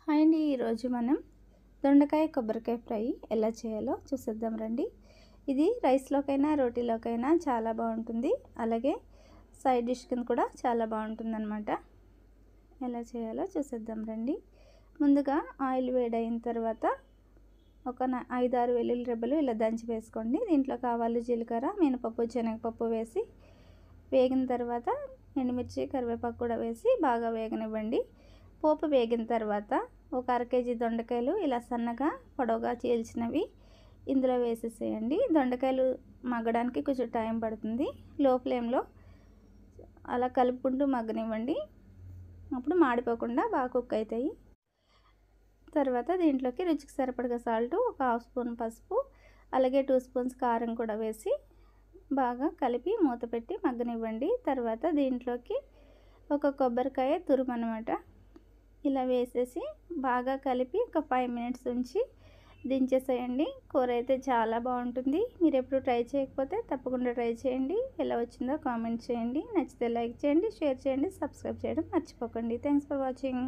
Hi అండి. ఈరోజు మనం దొండకాయ కొబ్బరికాయ ఫ్రై ఎలా చేయాలో చూసేద్దాం రండి. ఇది రైస్లోకైనా రోటీలోకైనా చాలా బాగుంటుంది. అలాగే సైడ్ డిష్ కింద కూడా చాలా బాగుంటుందన్నమాట. ఎలా చేయాలో చూసేద్దాం రండి. ముందుగా ఆయిల్ వేడైన తర్వాత ఒక 5-6 వెల్లుల్లి రెబ్బలు ఇలా దంచి వేసుకోండి. దీంట్లో ఆవాలు, జీలకర్ర, మినపప్పు, శనగపప్పు వేసి వేగిన తర్వాత ఎండుమిర్చి, కరివేపాకు కూడా వేసి బాగా వేగనివ్వండి. పోపు వేగిన తర్వాత ఒక 1/2 కేజీ దొండకాయలు ఇలా సన్నగా పొడవుగా చీల్చినవి ఇందులో వేసేసేయండి. దొండకాయలు మగ్గడానికి కొంచెం టైం పడుతుంది. లో ఫ్లేమ్లో అలా కలుపుకుంటూ మగ్గనివ్వండి. అప్పుడు మాడిపోకుండా బాగా కుక్ అవుతాయి. తర్వాత దీంట్లోకి రుచికి సరిపడగా సాల్ట్, ఒక 1/2 స్పూన్ పసుపు, అలాగే 2 స్పూన్స్ కారం కూడా వేసి బాగా కలిపి మూత పెట్టి మగ్గనివ్వండి. తర్వాత దీంట్లోకి ఒక కొబ్బరికాయ తురుము అనమాట ఇలా వేసేసి బాగా కలిపి ఒక 5 మినిట్స్ ఉంచి దించేసేయండి. కూర అయితే చాలా బాగుంటుంది. మీరు ఎప్పుడు ట్రై చేయకపోతే తప్పకుండా ట్రై చేయండి. ఎలా వచ్చిందో కామెంట్ చేయండి. నచ్చితే లైక్ చేయండి, షేర్ చేయండి, సబ్స్క్రైబ్ చేయడం మర్చిపోకండి. Thanks for watching.